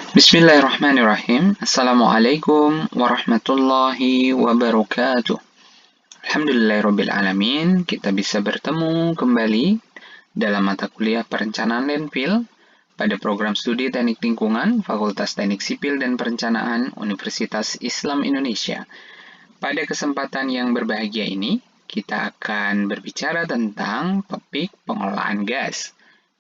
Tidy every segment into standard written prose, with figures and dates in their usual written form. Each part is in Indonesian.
Bismillahirrahmanirrahim. Assalamualaikum warahmatullahi wabarakatuh. Alhamdulillahirrabbilalamin, kita bisa bertemu kembali dalam mata kuliah perencanaan landfill pada program studi Teknik Lingkungan Fakultas Teknik Sipil dan Perencanaan Universitas Islam Indonesia. Pada kesempatan yang berbahagia ini, kita akan berbicara tentang topik pengelolaan gas.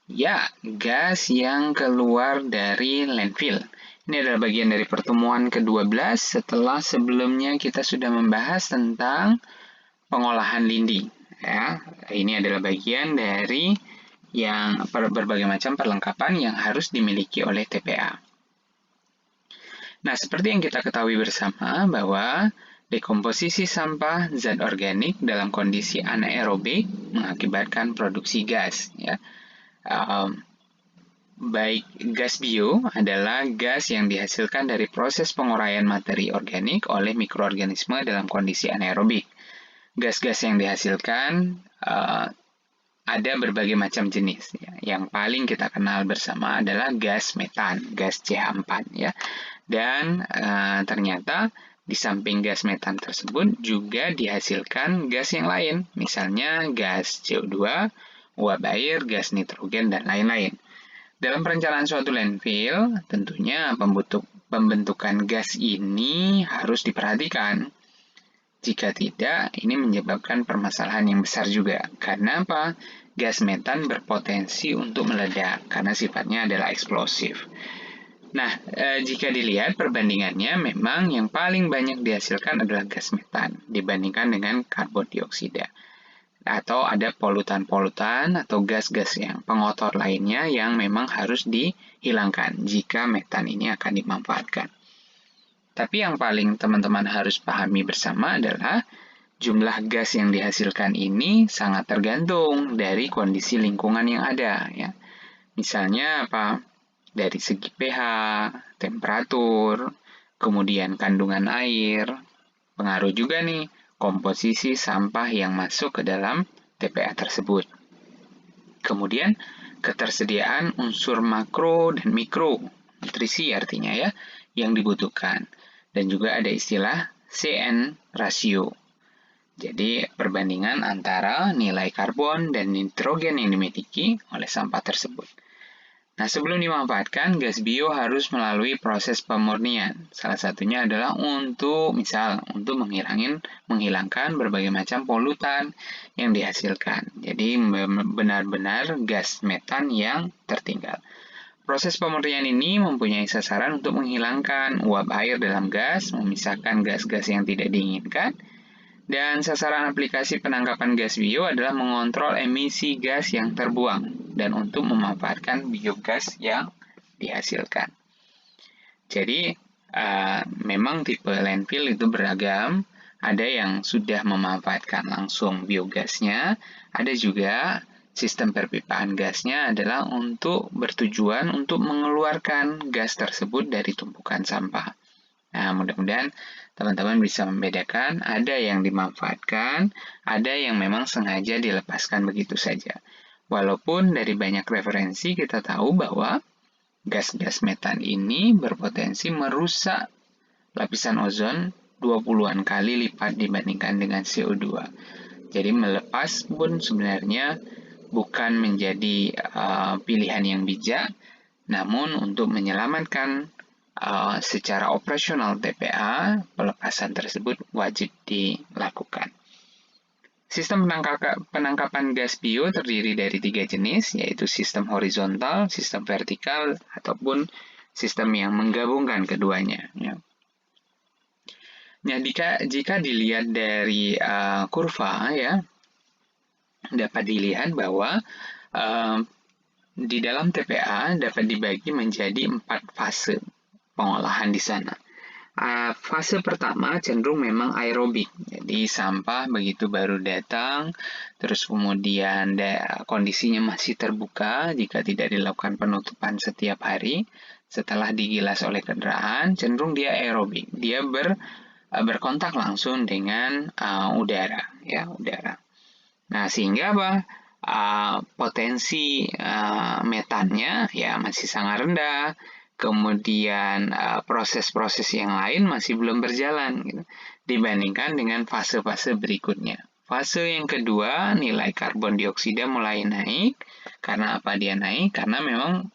Ya, gas yang keluar dari landfill. Ini adalah bagian dari pertemuan ke-12 setelah sebelumnya kita sudah membahas tentang pengolahan lindi. Ya, ini adalah bagian dari yang berbagai macam perlengkapan yang harus dimiliki oleh TPA. Nah, seperti yang kita ketahui bersama bahwa dekomposisi sampah zat organik dalam kondisi anaerobik mengakibatkan produksi gas. Ya. Baik gas bio adalah gas yang dihasilkan dari proses penguraian materi organik oleh mikroorganisme dalam kondisi anaerobik. Gas-gas yang dihasilkan ada berbagai macam jenis. Yang paling kita kenal bersama adalah gas metan, gas CH4. Ya. Dan ternyata di samping gas metan tersebut juga dihasilkan gas yang lain, misalnya gas CO2, uap air, gas nitrogen, dan lain-lain. Dalam perencanaan suatu landfill, tentunya pembentukan gas ini harus diperhatikan. Jika tidak, ini menyebabkan permasalahan yang besar juga. Karena apa? Gas metan berpotensi untuk meledak karena sifatnya adalah eksplosif. Nah, jika dilihat perbandingannya, memang yang paling banyak dihasilkan adalah gas metan dibandingkan dengan karbon dioksida. Atau ada polutan-polutan atau gas-gas yang pengotor lainnya yang memang harus dihilangkan jika metan ini akan dimanfaatkan. Tapi yang paling teman-teman harus pahami bersama adalah jumlah gas yang dihasilkan ini sangat tergantung dari kondisi lingkungan yang ada. Ya. Misalnya apa? Dari segi pH, temperatur, kemudian kandungan air, pengaruh juga nih komposisi sampah yang masuk ke dalam TPA tersebut. Kemudian, ketersediaan unsur makro dan mikro, nutrisi artinya ya, yang dibutuhkan. Dan juga ada istilah CN ratio. Jadi, perbandingan antara nilai karbon dan nitrogen yang dimiliki oleh sampah tersebut. Nah, sebelum dimanfaatkan, gas bio harus melalui proses pemurnian. Salah satunya adalah untuk menghilangkan berbagai macam polutan yang dihasilkan. Jadi, benar-benar gas metan yang tertinggal. Proses pemurnian ini mempunyai sasaran untuk menghilangkan uap air dalam gas, memisahkan gas-gas yang tidak diinginkan, dan sasaran aplikasi penangkapan gas bio adalah mengontrol emisi gas yang terbuang dan untuk memanfaatkan biogas yang dihasilkan. Jadi, memang tipe landfill itu beragam. Ada yang sudah memanfaatkan langsung biogasnya, ada juga sistem perpipaan gasnya adalah untuk bertujuan untuk mengeluarkan gas tersebut dari tumpukan sampah. Nah, mudah-mudahan teman-teman bisa membedakan, ada yang dimanfaatkan, ada yang memang sengaja dilepaskan begitu saja. Walaupun dari banyak referensi kita tahu bahwa gas-gas metan ini berpotensi merusak lapisan ozon 20-an kali lipat dibandingkan dengan CO2. Jadi melepas pun sebenarnya bukan menjadi pilihan yang bijak, namun untuk menyelamatkan secara operasional TPA, pelepasan tersebut wajib dilakukan. Sistem penangkapan gas bio terdiri dari 3 jenis, yaitu sistem horizontal, sistem vertikal, ataupun sistem yang menggabungkan keduanya. Ya. Nah, jika dilihat dari kurva, ya, dapat dilihat bahwa di dalam TPA dapat dibagi menjadi 4 fase pengolahan di sana. Fase pertama cenderung memang aerobik, jadi sampah begitu baru datang, terus kemudian kondisinya masih terbuka jika tidak dilakukan penutupan setiap hari. Setelah digilas oleh kendaraan, cenderung dia aerobik, dia berkontak langsung dengan udara, ya udara. Nah, sehingga apa? Potensi metannya ya masih sangat rendah kemudian proses-proses yang lain masih belum berjalan gitu, dibandingkan dengan fase-fase berikutnya. Fase yang kedua, nilai karbon dioksida mulai naik. Karena apa dia naik? Karena memang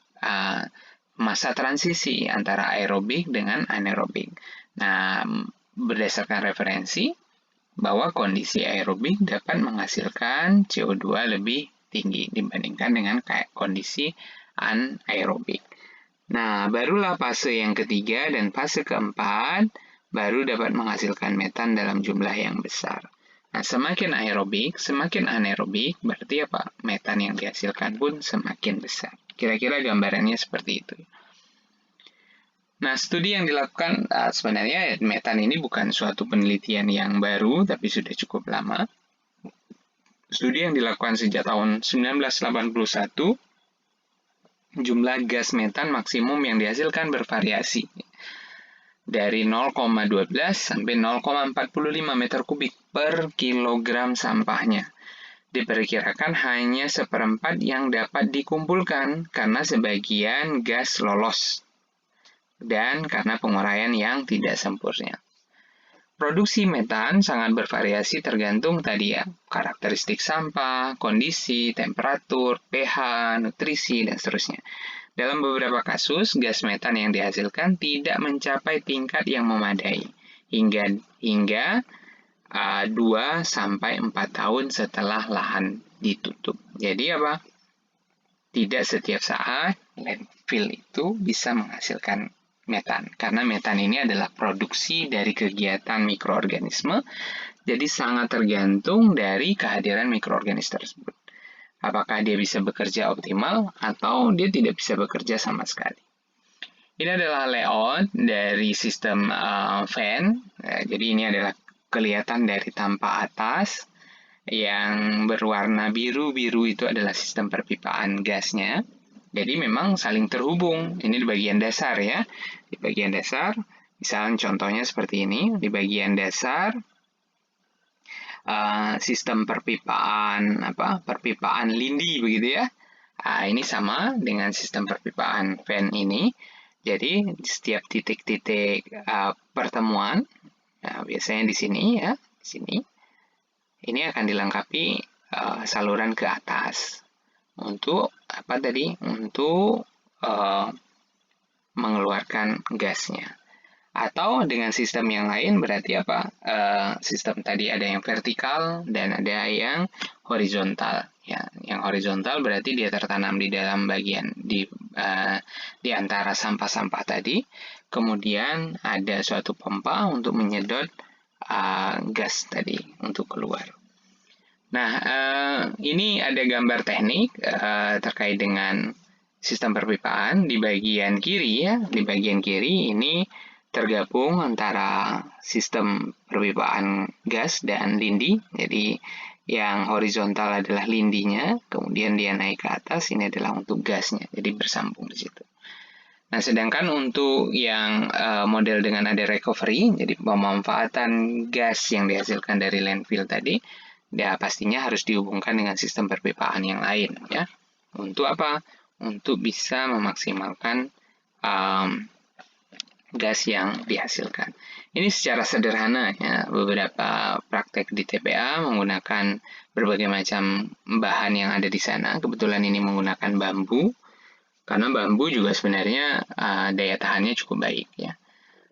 masa transisi antara aerobik dengan anaerobik. Nah, berdasarkan referensi, bahwa kondisi aerobik dapat menghasilkan CO2 lebih tinggi dibandingkan dengan kondisi anaerobik. Nah, barulah fase yang ketiga dan fase keempat baru dapat menghasilkan metan dalam jumlah yang besar. Nah, semakin aerobik, semakin anaerobik, berarti apa? Metan yang dihasilkan pun semakin besar. Kira-kira gambarannya seperti itu. Nah, studi yang dilakukan sebenarnya metan ini bukan suatu penelitian yang baru, tapi sudah cukup lama. Studi yang dilakukan sejak tahun 1981, jumlah gas metan maksimum yang dihasilkan bervariasi dari 0,12 sampai 0,45 meter kubik per kilogram sampahnya. Diperkirakan hanya seperempat yang dapat dikumpulkan karena sebagian gas lolos dan karena penguraian yang tidak sempurna. Produksi metan sangat bervariasi tergantung tadi ya, karakteristik sampah, kondisi, temperatur, pH, nutrisi, dan seterusnya. Dalam beberapa kasus, gas metan yang dihasilkan tidak mencapai tingkat yang memadai hingga 2-4 tahun setelah lahan ditutup. Jadi apa? Tidak setiap saat landfill itu bisa menghasilkan metan, karena metan ini adalah produksi dari kegiatan mikroorganisme, jadi sangat tergantung dari kehadiran mikroorganisme tersebut. Apakah dia bisa bekerja optimal atau dia tidak bisa bekerja sama sekali. Ini adalah layout dari sistem fan. Jadi ini adalah kelihatan dari tampak atas. Yang berwarna biru-biru itu adalah sistem perpipaan gasnya. Jadi memang saling terhubung. Ini di bagian dasar ya. Di bagian dasar, misalnya contohnya seperti ini. Di bagian dasar, sistem perpipaan lindi begitu ya. Ini sama dengan sistem perpipaan fan ini. Jadi setiap titik-titik pertemuan, biasanya di sini ya, di sini, ini akan dilengkapi saluran ke atas untuk apa tadi? Untuk mengeluarkan gasnya. Atau dengan sistem yang lain berarti apa? Sistem tadi ada yang vertikal dan ada yang horizontal. Ya, yang horizontal berarti dia tertanam di dalam bagian di antara sampah-sampah tadi. Kemudian ada suatu pompa untuk menyedot gas tadi untuk keluar. Nah, ini ada gambar teknik terkait dengan sistem perpipaan di bagian kiri ya. Di bagian kiri ini tergabung antara sistem perpipaan gas dan lindi. Jadi yang horizontal adalah lindinya, kemudian dia naik ke atas, ini adalah untuk gasnya. Jadi bersambung di situ. Nah, sedangkan untuk yang model dengan ada recovery, jadi pemanfaatan gas yang dihasilkan dari landfill tadi, ya pastinya harus dihubungkan dengan sistem perpipaan yang lain ya. Untuk apa? Untuk bisa memaksimalkan gas yang dihasilkan. Ini secara sederhana ya, beberapa praktek di TPA menggunakan berbagai macam bahan yang ada di sana. Kebetulan ini menggunakan bambu, karena bambu juga sebenarnya daya tahannya cukup baik ya.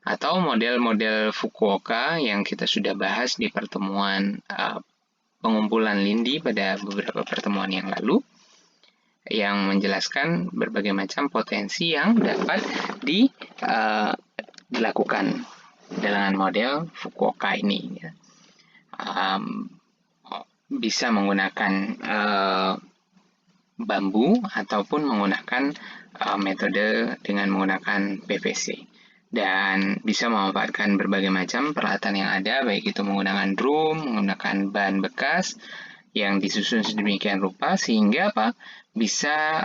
Atau model-model Fukuoka yang kita sudah bahas di pertemuan pengumpulan lindi pada beberapa pertemuan yang lalu, yang menjelaskan berbagai macam potensi yang dapat dilakukan dengan model Fukuoka ini. Ya. Bisa menggunakan bambu ataupun menggunakan metode dengan menggunakan PVC. Dan bisa memanfaatkan berbagai macam peralatan yang ada, baik itu menggunakan drum, menggunakan bahan bekas yang disusun sedemikian rupa sehingga apa? Bisa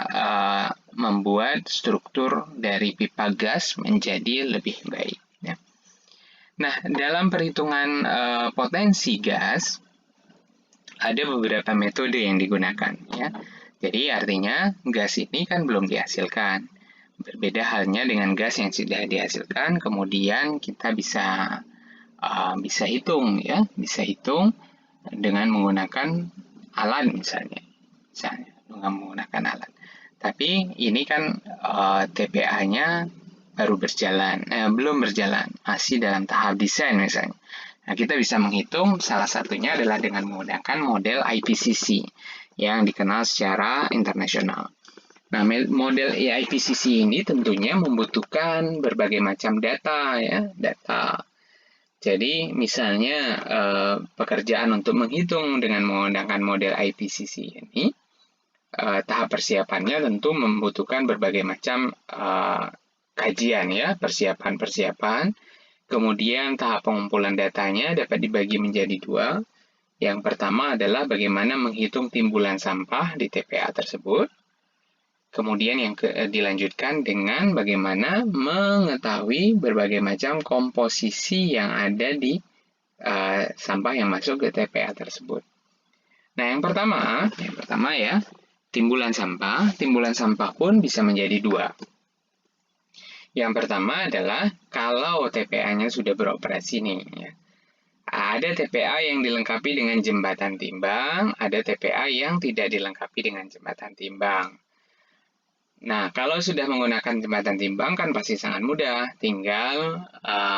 membuat struktur dari pipa gas menjadi lebih baik. Ya. Nah, dalam perhitungan potensi gas, ada beberapa metode yang digunakan. Ya. Jadi artinya gas ini kan belum dihasilkan. Berbeda halnya dengan gas yang sudah dihasilkan, kemudian kita bisa hitung ya, bisa hitung dengan menggunakan alat misalnya dengan menggunakan alat. Tapi ini kan TPA-nya belum berjalan, masih dalam tahap desain misalnya. Nah, kita bisa menghitung salah satunya adalah dengan menggunakan model IPCC yang dikenal secara internasional. Nah, model IPCC ini tentunya membutuhkan berbagai macam data ya, data. Jadi, misalnya pekerjaan untuk menghitung dengan menggunakan model IPCC ini, tahap persiapannya tentu membutuhkan berbagai macam kajian ya, persiapan-persiapan. Kemudian tahap pengumpulan datanya dapat dibagi menjadi dua. Yang pertama adalah bagaimana menghitung timbulan sampah di TPA tersebut. Kemudian yang dilanjutkan dengan bagaimana mengetahui berbagai macam komposisi yang ada di sampah yang masuk ke TPA tersebut. Nah, yang pertama ya, timbulan sampah. Timbulan sampah pun bisa menjadi dua. Yang pertama adalah kalau TPA-nya sudah beroperasi nih, ya. Ada TPA yang dilengkapi dengan jembatan timbang, ada TPA yang tidak dilengkapi dengan jembatan timbang. Nah, kalau sudah menggunakan jembatan timbang kan pasti sangat mudah, tinggal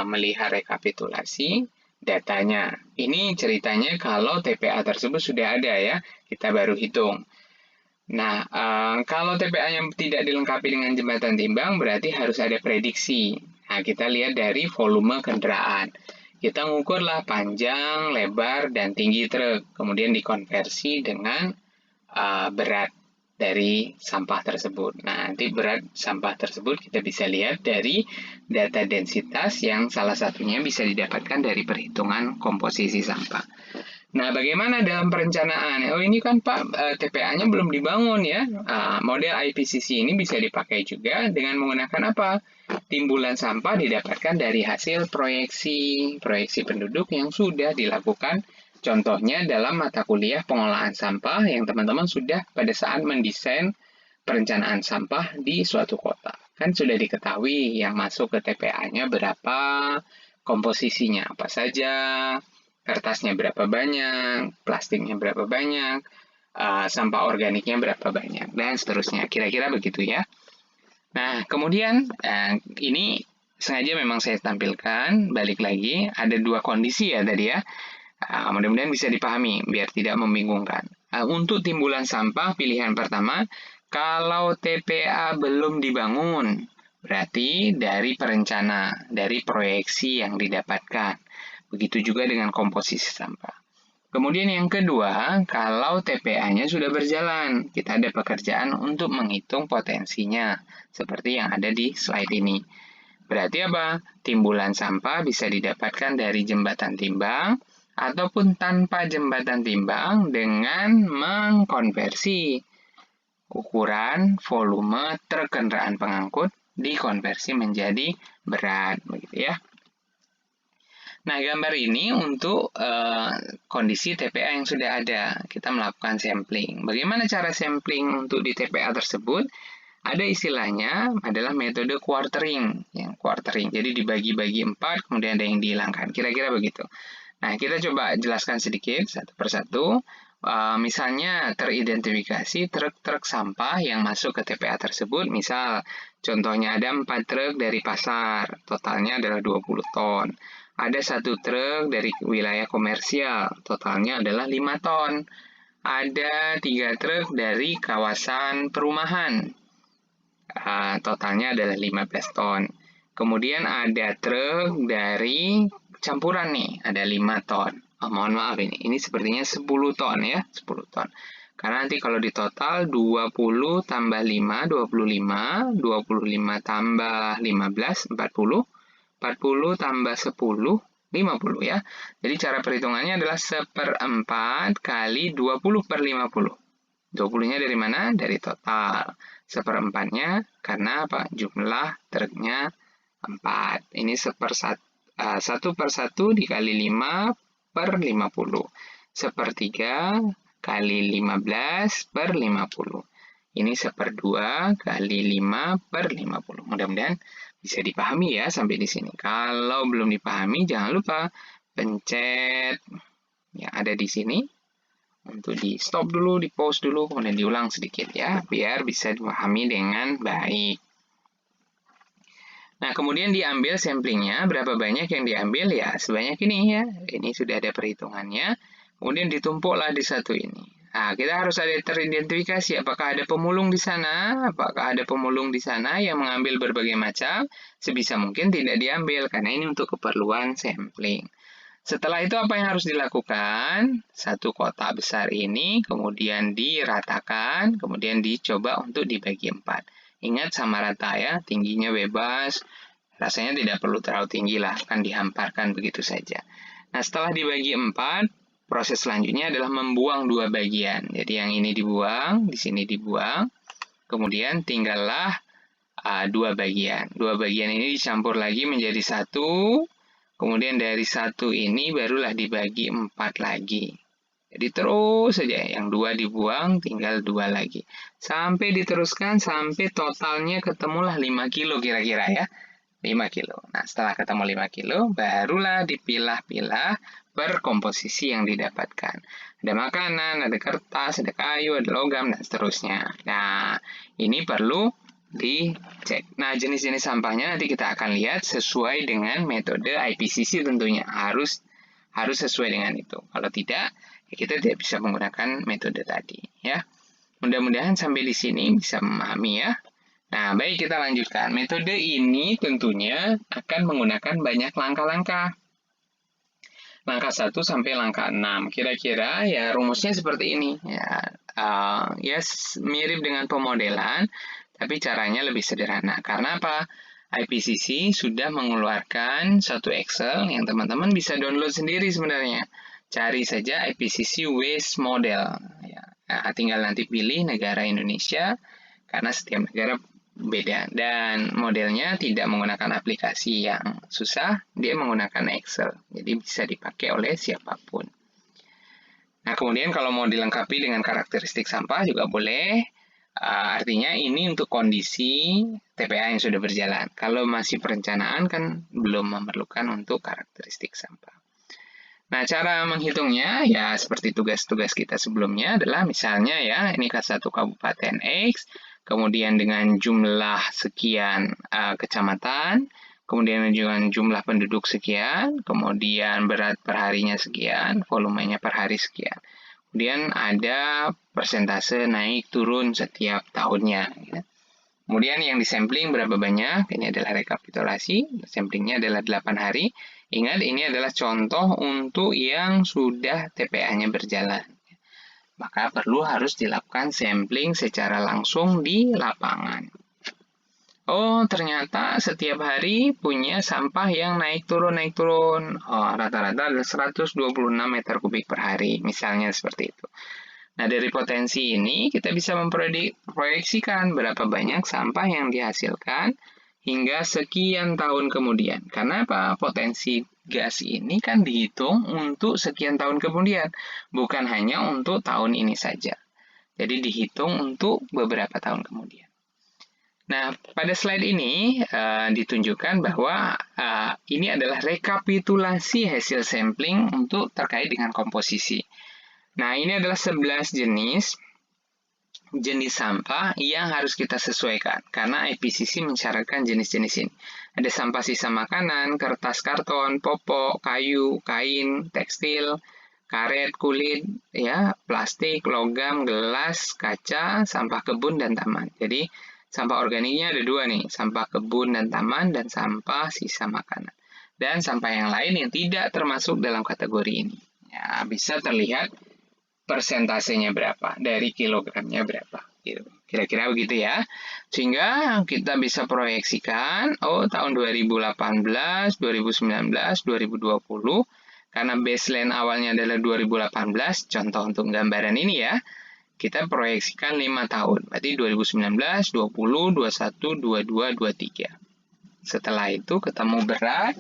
melihat rekapitulasi datanya. Ini ceritanya kalau TPA tersebut sudah ada ya, kita baru hitung. Nah, kalau TPA-nya tidak dilengkapi dengan jembatan timbang, berarti harus ada prediksi. Nah, kita lihat dari volume kendaraan. Kita mengukurlah panjang, lebar, dan tinggi truk. Kemudian dikonversi dengan berat dari sampah tersebut. Nah, nanti berat sampah tersebut kita bisa lihat dari data densitas yang salah satunya bisa didapatkan dari perhitungan komposisi sampah. Nah, bagaimana dalam perencanaan? Oh, ini kan Pak, TPA-nya belum dibangun ya. Model IPCC ini bisa dipakai juga dengan menggunakan apa? Timbulan sampah didapatkan dari hasil proyeksi penduduk yang sudah dilakukan. Contohnya dalam mata kuliah pengolahan sampah yang teman-teman sudah pada saat mendesain perencanaan sampah di suatu kota. Kan sudah diketahui yang masuk ke TPA-nya berapa, komposisinya apa saja, kertasnya berapa banyak, plastiknya berapa banyak, sampah organiknya berapa banyak, dan seterusnya. Kira-kira begitu ya. Nah, kemudian ini sengaja memang saya tampilkan, balik lagi, ada dua kondisi ya tadi ya. Mudah-mudahan bisa dipahami, biar tidak membingungkan. Untuk timbulan sampah, pilihan pertama, kalau TPA belum dibangun, berarti dari perencana, dari proyeksi yang didapatkan. Begitu juga dengan komposisi sampah. Kemudian yang kedua, kalau TPA-nya sudah berjalan, kita ada pekerjaan untuk menghitung potensinya, seperti yang ada di slide ini. Berarti apa? Timbulan sampah bisa didapatkan dari jembatan timbang, ataupun tanpa jembatan timbang dengan mengkonversi ukuran volume truk kendaraan pengangkut dikonversi menjadi berat, begitu ya. Nah, gambar ini untuk kondisi TPA yang sudah ada. Kita melakukan sampling. Bagaimana cara sampling untuk di TPA tersebut? Ada istilahnya adalah metode quartering. Jadi dibagi-bagi 4, kemudian ada yang dihilangkan. Kira-kira begitu. Nah, kita coba jelaskan sedikit satu persatu. Misalnya teridentifikasi truk-truk sampah yang masuk ke TPA tersebut. Misal, contohnya ada 4 truk dari pasar, totalnya adalah 20 ton. Ada 1 truk dari wilayah komersial, totalnya adalah 5 ton. Ada 3 truk dari kawasan perumahan, totalnya adalah 15 ton. Kemudian ada truk dari campuran nih, ada 5 ton. Mohon maaf ini sepertinya 10 ton ya, 10 ton. Karena nanti kalau di total 20 tambah 5, 25, 25 tambah 15, 40, 40 tambah 10, 50 ya. Jadi cara perhitungannya adalah 1/4 kali 20 per 50. 20-nya dari mana? Dari total. 1/4-nya karena apa? Jumlah truknya 4. Ini 1/1 dikali 5 per 50. 1/3 kali 15 per 50. Ini 1/2 kali 5/50. Mudah-mudahan bisa dipahami ya sampai di sini. Kalau belum dipahami, jangan lupa pencet yang ada di sini untuk di stop dulu, di pause dulu, kemudian diulang sedikit ya, biar bisa dipahami dengan baik. Nah, kemudian diambil samplingnya, berapa banyak yang diambil ya, sebanyak ini ya. Ini sudah ada perhitungannya, kemudian ditumpuklah di satu ini. Nah, kita harus ada teridentifikasi apakah ada pemulung di sana, apakah ada pemulung di sana yang mengambil berbagai macam, sebisa mungkin tidak diambil, karena ini untuk keperluan sampling. Setelah itu apa yang harus dilakukan? Satu kotak besar ini kemudian diratakan, kemudian dicoba untuk dibagi 4. Ingat sama rata ya, tingginya bebas, rasanya tidak perlu terlalu tinggi lah, kan dihamparkan begitu saja. Nah, setelah dibagi 4, proses selanjutnya adalah membuang 2 bagian. Jadi yang ini dibuang, di sini dibuang, kemudian tinggallah 2 bagian. 2 bagian ini dicampur lagi menjadi 1, kemudian dari 1 ini barulah dibagi 4 lagi. Jadi terus saja, yang 2 dibuang, tinggal 2 lagi. Sampai diteruskan, sampai totalnya ketemulah 5 kilo kira-kira ya. 5 kilo. Nah, setelah ketemu 5 kilo, barulah dipilah-pilah per komposisi yang didapatkan. Ada makanan, ada kertas, ada kayu, ada logam, dan seterusnya. Nah, ini perlu dicek. Nah, jenis-jenis sampahnya nanti kita akan lihat sesuai dengan metode IPCC tentunya. Harus sesuai dengan itu. Kalau tidak, ya kita tidak bisa menggunakan metode tadi. Ya, mudah-mudahan sampai di sini bisa memahami ya. Nah, baik kita lanjutkan. Metode ini tentunya akan menggunakan banyak langkah-langkah. Langkah 1 sampai langkah 6. Kira-kira ya rumusnya seperti ini. Ya, mirip dengan pemodelan, tapi caranya lebih sederhana. Karena apa? IPCC sudah mengeluarkan satu Excel yang teman-teman bisa download sendiri sebenarnya. Cari saja IPCC Waste Model. Ya, nah, tinggal nanti pilih negara Indonesia, karena setiap negara beda. Dan modelnya tidak menggunakan aplikasi yang susah, dia menggunakan Excel. Jadi bisa dipakai oleh siapapun. Nah, kemudian kalau mau dilengkapi dengan karakteristik sampah juga boleh. Artinya ini untuk kondisi TPA yang sudah berjalan. Kalau masih perencanaan kan belum memerlukan untuk karakteristik sampah. Nah, cara menghitungnya ya seperti tugas-tugas kita sebelumnya adalah misalnya ya, ini satu kabupaten X, kemudian dengan jumlah sekian kecamatan, kemudian dengan jumlah penduduk sekian, kemudian berat perharinya sekian, volumenya per hari sekian. Kemudian ada persentase naik turun setiap tahunnya. Ya. Kemudian yang disampling berapa banyak, ini adalah rekapitulasi, samplingnya adalah 8 hari. Ingat, ini adalah contoh untuk yang sudah TPA-nya berjalan. Maka harus dilakukan sampling secara langsung di lapangan. Oh, ternyata setiap hari punya sampah yang naik turun. Oh, rata-rata ada 126 meter kubik per hari, misalnya seperti itu. Nah, dari potensi ini kita bisa memproyeksikan berapa banyak sampah yang dihasilkan hingga sekian tahun kemudian. Karena apa? Potensi gas ini kan dihitung untuk sekian tahun kemudian, bukan hanya untuk tahun ini saja. Jadi dihitung untuk beberapa tahun kemudian. Nah, pada slide ini ditunjukkan bahwa ini adalah rekapitulasi hasil sampling untuk terkait dengan komposisi. Nah, ini adalah 11 jenis sampah yang harus kita sesuaikan, karena IPCC mensyaratkan jenis-jenis ini. Ada sampah sisa makanan, kertas karton, popok, kayu, kain, tekstil, karet, kulit, ya, plastik, logam, gelas, kaca, sampah kebun, dan taman. Jadi, sampah organiknya ada 2 nih, sampah kebun dan taman, dan sampah sisa makanan. Dan sampah yang lain yang tidak termasuk dalam kategori ini. Ya, bisa terlihat persentasenya berapa, dari kilogramnya berapa. Gitu. Kira-kira begitu ya. Sehingga kita bisa proyeksikan, tahun 2018, 2019, 2020, karena baseline awalnya adalah 2018, contoh untuk gambaran ini ya, kita proyeksikan 5 tahun, berarti 2019, 20, 21, 22, 23. Setelah itu ketemu berat,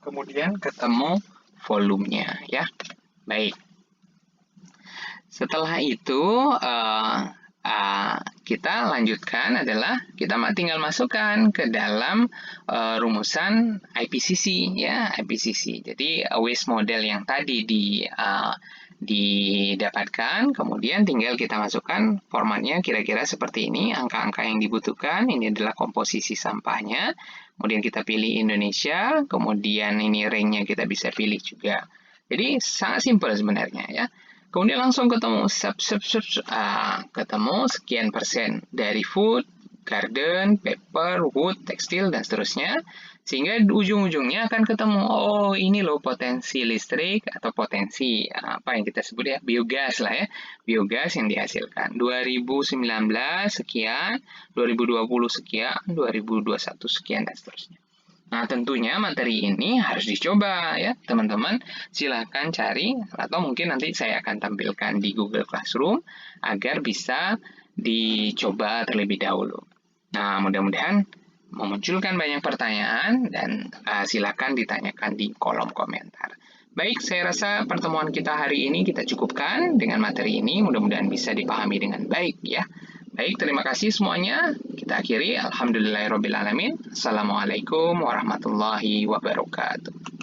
kemudian ketemu volumenya ya. Baik. Setelah itu kita lanjutkan adalah kita tinggal masukkan ke dalam rumusan IPCC ya, IPCC. Jadi waste model yang tadi didapatkan, kemudian tinggal kita masukkan formatnya kira-kira seperti ini, angka-angka yang dibutuhkan, ini adalah komposisi sampahnya, kemudian kita pilih Indonesia, kemudian ini rank-nya kita bisa pilih juga. Jadi sangat simpel sebenarnya ya. Kemudian langsung ketemu ketemu sekian persen dari food, garden, paper, wood, tekstil, dan seterusnya. Sehingga ujung-ujungnya akan ketemu, oh ini loh potensi listrik atau potensi apa yang kita sebut ya, biogas lah ya. Biogas yang dihasilkan. 2019 sekian, 2020 sekian, 2021 sekian, dan seterusnya. Nah, tentunya materi ini harus dicoba ya, teman-teman. Silahkan cari, atau mungkin nanti saya akan tampilkan di Google Classroom agar bisa dicoba terlebih dahulu. Nah, mudah-mudahan memunculkan banyak pertanyaan dan silakan ditanyakan di kolom komentar. Baik, saya rasa pertemuan kita hari ini kita cukupkan dengan materi ini. Mudah-mudahan bisa dipahami dengan baik ya. Baik, terima kasih semuanya. Kita akhiri. Alhamdulillahirrabbilalamin. Assalamualaikum warahmatullahi wabarakatuh.